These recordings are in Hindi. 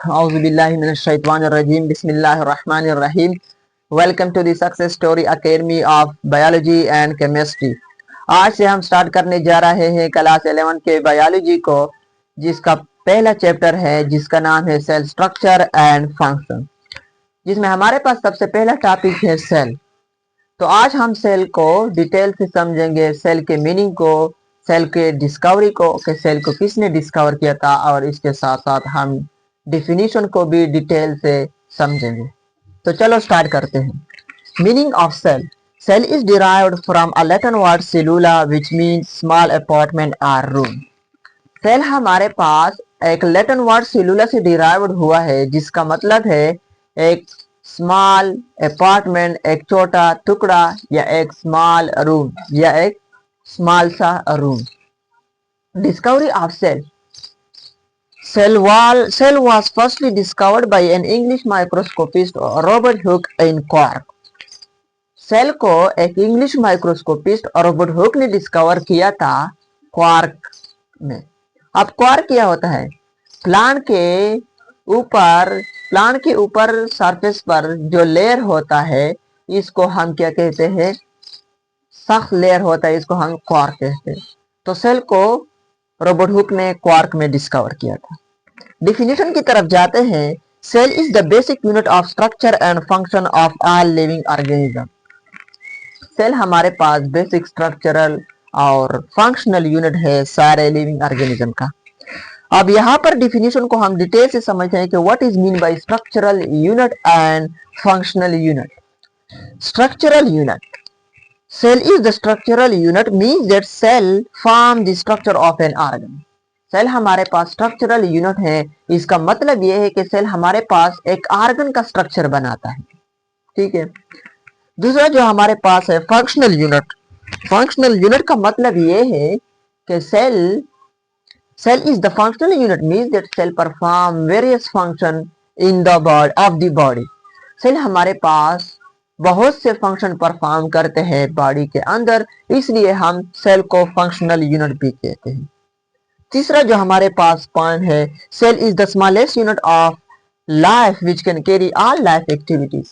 Auzubillahiminash-shaytanir-rajim. Bismillahir-rahmanir-rahim. Welcome to the Success Story Academy of Biology and Chemistry. आज से हम स्टार्ट करने जा रहे हैं क्लास 11 के बायोलॉजी को, जिसका पहला चैप्टर है जिसका नाम है सेल स्ट्रक्चर एंड फंक्शन, जिसमें हमारे पास सबसे पहला टॉपिक है सेल। तो आज हम सेल को डिटेल से समझेंगे, सेल के मीनिंग को, सेल के डिस्कवरी को कि सेल को किसने डिस्कवर किया था, और इसके साथ साथ हम डिफिनीशन को भी डिटेल से समझेंगे। तो चलो स्टार्ट करते हैं। Meaning of cell. Cell is derived from a Latin word cellula which means small apartment और रूम। सेल हमारे पास एक लैटिन वर्ड सेलुला से डिराइव्ड हुआ है, जिसका मतलब है एक स्मॉल अपार्टमेंट, एक छोटा टुकड़ा, या एक स्मॉल रूम, या एक स्मॉल सा room. Discovery of cell. Cell was firstly discovered by an English microscopist Robert Hooke in Cork. Cell को एक इंग्लिश माइक्रोस्कोपिस्ट रॉबर्ट हुक ने डिस्कवर किया था क्वार्क में। अब क्वार्क क्या होता है? प्लांट के ऊपर सरफेस पर जो लेयर होता है, इसको हम क्या कहते हैं? सख्त लेयर होता है, इसको हम क्वार्क कहते हैं। तो सेल को रॉबर्ट हुक ने क्वार्क में डिस्कवर किया था। डिफिनेशन की तरफ जाते हैं। Cell is the basic unit of structure and function of all living organism. Cell हमारे पास बेसिक स्ट्रक्चरल और फंक्शनल यूनिट है सारे लिविंग ऑर्गेनिज्म का। अब यहाँ पर डिफिनेशन को हम डिटेल से समझते हैं कि what is mean by structural unit and functional unit. Structural unit. Cell is the structural unit means that cell form the structure of an organ. Cell हमारे पास स्ट्रक्चरल यूनिट है, इसका मतलब यह है कि सेल हमारे पास एक ऑर्गन का स्ट्रक्चर बनाता है। ठीक है। दूसरा जो हमारे पास है फंक्शनल यूनिट। फंक्शनल यूनिट का मतलब यह है कि cell is the functional unit means that cell perform various function in the body of the body. Cell हमारे पास बहुत से फंक्शन परफॉर्म करते हैं बॉडी के अंदर, इसलिए हम सेल को फंक्शनल यूनिट भी कहते हैं। तीसरा जो हमारे पास पॉइंट है, cell is the smallest unit of life which can carry all life activities.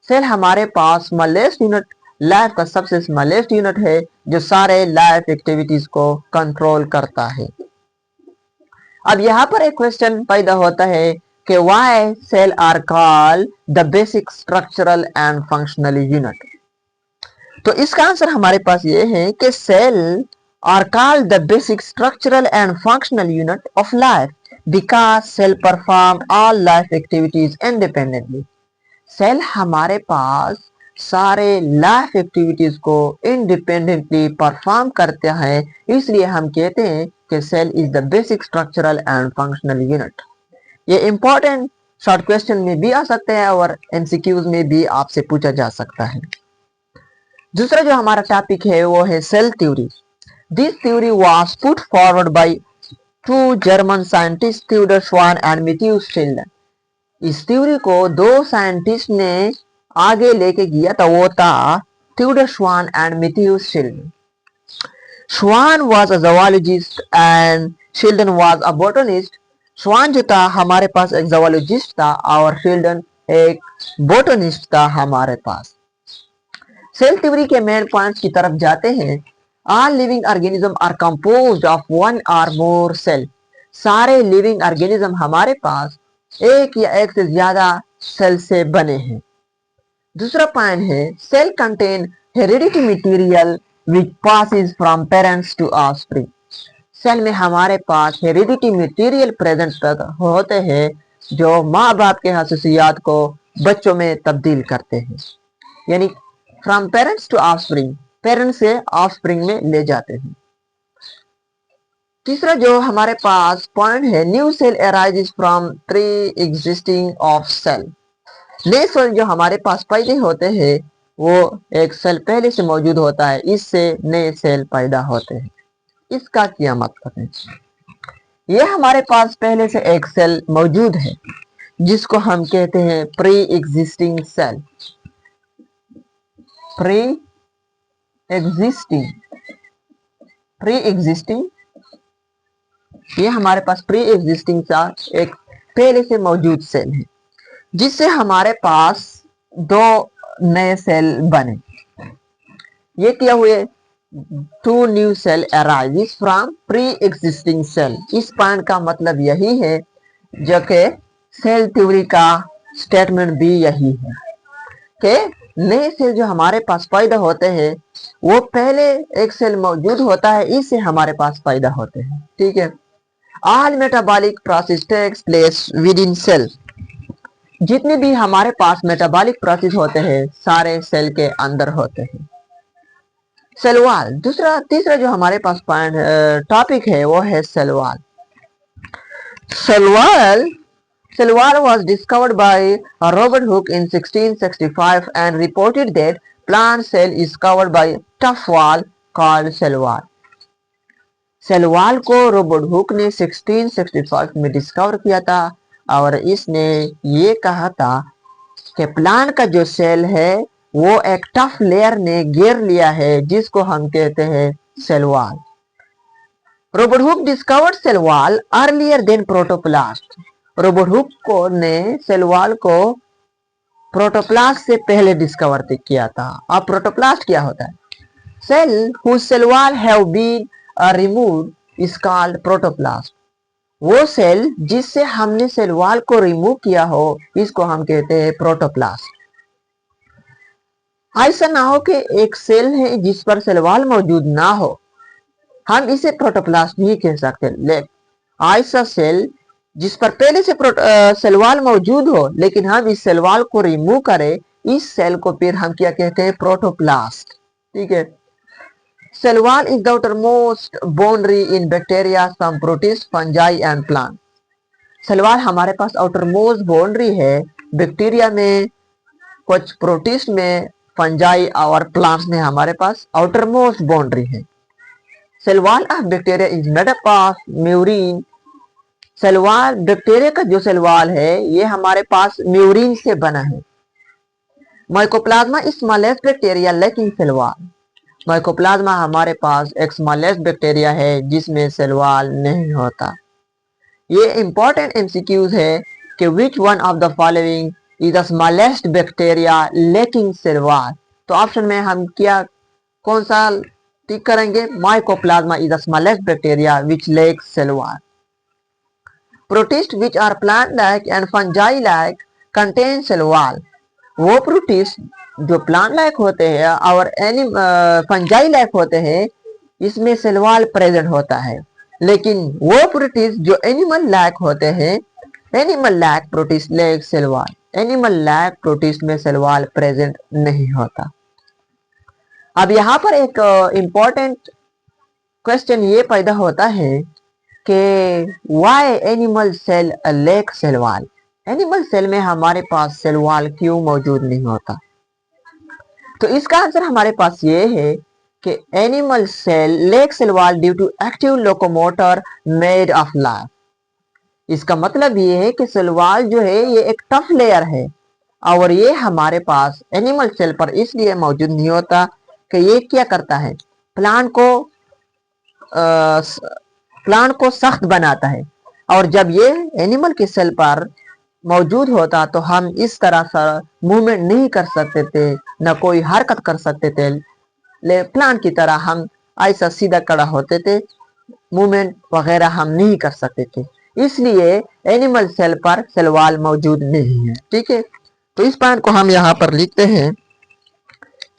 Cell हमारे पास स्मॉलेस्ट यूनिट, लाइफ का सबसे स्मॉलेस्ट यूनिट है, जो सारे लाइफ एक्टिविटीज को कंट्रोल करता है। अब यहाँ पर एक क्वेश्चन पैदा होता है कि why cell are called the basic structural and functional unit। तो इसका आंसर हमारे पास ये है कि cell are called the basic structural and functional unit of life because cell perform all life activities independently। Cell हमारे पास सारे लाइफ एक्टिविटीज को इंडिपेंडेंटली परफॉर्म करते हैं, इसलिए हम कहते हैं कि cell is the basic structural and functional unit. ये इंपॉर्टेंट शॉर्ट क्वेश्चन में भी आ सकते हैं और एमसीक्यूज में भी आपसे पूछा जा सकता है। दूसरा जो हमारा टॉपिक है वो है cell theory. This theory was put forward by two German scientist Theodor Schwann and Matthew Schleiden. इस थ्योरी को दो साइंटिस्ट ने आगे लेके गया था, वो था Theodore Schwann and Matthew Schleiden. Schwann was a zoologist and Schleiden was a botanist. Schwann जो था हमारे पास एक ज़ूलॉजिस्ट था और शिल्डन एक बोटनिस्ट था हमारे पास। सेल थ्योरी के मेन पॉइंट्स की तरफ जाते हैं। All living organism are composed of one or more cell. सारे लिविंग ऑर्गेनिज्म हमारे पास एक या एक से ज्यादा सेल से बने हैं। दूसरा पॉइंट है cell contain heredity material which passes from parents to offspring. Cell में हमारे पास हेरिडिटी मटेरियल प्रेजेंट होते हैं, जो माँ बाप के खसूसियात को बच्चों में तब्दील करते हैं, यानी from parents to offspring, parents से ऑफस्प्रिंग में ले जाते हैं। तीसरा जो हमारे पास पॉइंट है, new cell arises from pre existing of cell. नए सेल जो हमारे पास पैदा होते हैं वो एक सेल पहले से मौजूद होता है, इससे नए सेल पैदा होते हैं। इसका क्या मतलब है? ये हमारे पास पहले से एक सेल मौजूद है जिसको हम कहते हैं pre existing cell. Pre existing ये हमारे पास प्री एग्जिस्टिंग सा एक पहले से मौजूद सेल है, जिससे हमारे पास दो नए सेल बने। ये क्या हुए? Two new cell arises from pre existing cell. इस पॉइंट का मतलब यही है, जो कि सेल थ्योरी का स्टेटमेंट भी यही है कि नए सेल जो हमारे पास पैदा होते हैं वो पहले एक सेल मौजूद होता है, इससे हमारे पास पैदा होते हैं। ठीक है। All metabolic process takes place within cell. जितने भी हमारे पास मेटाबॉलिक प्रोसेस होते हैं सारे सेल के अंदर होते हैं। सेल वॉल, तीसरा जो हमारे पास टॉपिक है वो है cell wall. Cell wall Cell wall was discovered by Robert Hooke in 1665 and reported that plant cell is covered by tough wall called cell wall. Cell wall को रॉबर्ट हुक ने 1665 में डिस्कवर किया था और इसने ये कहा था कि प्लांट का जो सेल है वो एक टफ लेयर ने घेर लिया है, जिसको हम कहते हैं cell wall. Robert Hooke discovered cell wall earlier than protoplast. Robert Hooke ने सेल वॉल को प्रोटोप्लास्ट से पहले डिस्कवर किया था। अब प्रोटोप्लास्ट क्या होता है? Cell whose cell wall have been removed is called protoplasm। वो सेल जिससे हमने सेल वॉल को रिमूव किया हो इसको हम कहते हैं प्रोटोप्लास्ट। ऐसा ना हो कि एक सेल है जिस पर सेल वॉल मौजूद ना हो, हम इसे प्रोटोप्लास्ट नहीं कह सकते। ऐसा सेल जिस पर पहले से सेल वॉल मौजूद हो लेकिन हम इस सेल वॉल को रिमूव करें, इस सेल को फिर हम क्या कहते हैं? प्रोटोप्लास्ट। ठीक है। Cell wall is the outermost boundary in bacteria, some protist, fungi and plant. Cell wall हमारे पास आउटरमोस्ट बाउंड्री है बैक्टीरिया में, कुछ प्रोटिस्ट में, फंजाई और प्लांट्स में हमारे पास आउटरमोस्ट बाउंड्री है। Cell wall of bacteria is made up of murein. Cell wall, bacteria का जो सेल वॉल है ये हमारे पास म्यूरिन से बना है। Mycoplasma smallest bacteria lacking cell wall. Mycoplasma हमारे पास एक स्मॉलेस्ट बैक्टीरिया है जिसमें सेल वॉल नहीं होता। ये इंपॉर्टेंट एमसीक्यूज है कि which one of the following is the smallest bacteria lacking cell wall. तो ऑप्शन में हम कौन सा टिक करेंगे? Mycoplasma is the smallest bacteria which lacks cell wall. Protist which are plant like and fungi like contain cell wall. वो प्रोटिस्ट जो प्लांट लाइक होते हैं और फंजाई लाइक होते हैं इसमें सेल वॉल प्रेजेंट होता है, लेकिन वो प्रोटिस्ट जो एनिमल लाइक होते हैं, animal like protist like cell wall, animal like protist में सेल वॉल प्रेजेंट नहीं होता। अब यहाँ पर एक इंपॉर्टेंट क्वेश्चन ये पैदा होता है कि why animal cell lack cell wall. Animal cell में हमारे पास सेल वॉल क्यों मौजूद नहीं होता? तो इसका आंसर हमारे पास ये है कि animal cell lack cell wall due to active locomotor made of life. इसका मतलब ये है कि सेल वॉल जो है ये एक टफ लेयर है और ये हमारे पास एनिमल सेल पर इसलिए मौजूद नहीं होता कि ये क्या करता है? प्लांट को सख्त बनाता है, और जब ये एनिमल के सेल पर मौजूद होता तो हम इस तरह से मूवमेंट नहीं कर सकते थे, न कोई हरकत कर सकते थे। प्लांट की तरह हम ऐसा सीधा खड़ा होते थे, मूवमेंट वगैरह हम नहीं कर सकते थे, इसलिए एनिमल सेल पर सेल वॉल मौजूद नहीं है। ठीक है। तो इस पॉइंट को हम यहाँ पर लिखते हैं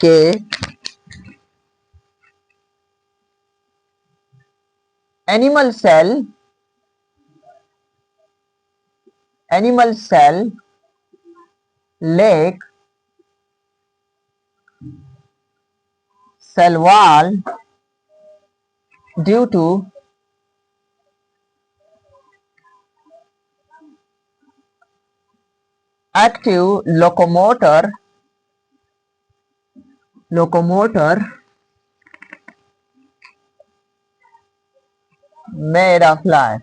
कि animal cell lack cell wall due to active locomotor made of life।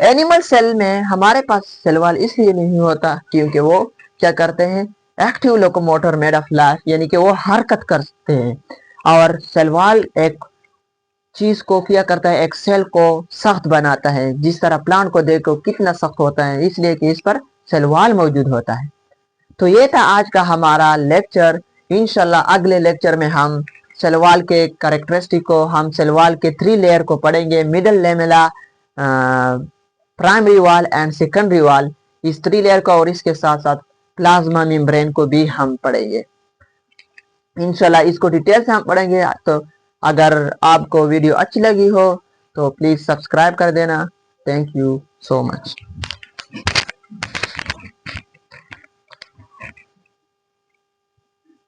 Animal cell में हमारे पास सेल वॉल इसलिए नहीं होता क्योंकि वो क्या करते हैं? Active locomotor made of life, यानी कि वो हरकत करते हैं, और सेल वॉल एक चीज को क्या करता है, एक सेल को सख्त बनाता है। जिस तरह प्लांट को देखो कितना सख्त होता है, इसलिए कि इस पर सेल वॉल मौजूद होता है। तो ये था आज का हमारा लेक्चर। इंशाल्लाह अगले लेक्चर में हम सेल वॉल के कैरेक्टरिस्टिक को, हम सेल वॉल के 3 लेयर को पढ़ेंगे, middle lamella, primary wall and secondary wall, इस 3 लेयर को, और इसके साथ साथ प्लाज्मा मेम्ब्रेन को भी हम पढ़ेंगे। इंशाल्लाह इसको डिटेल से हम पढ़ेंगे। तो अगर आपको वीडियो अच्छी लगी हो तो प्लीज़ सब्सक्राइब कर देना। Thank you so much.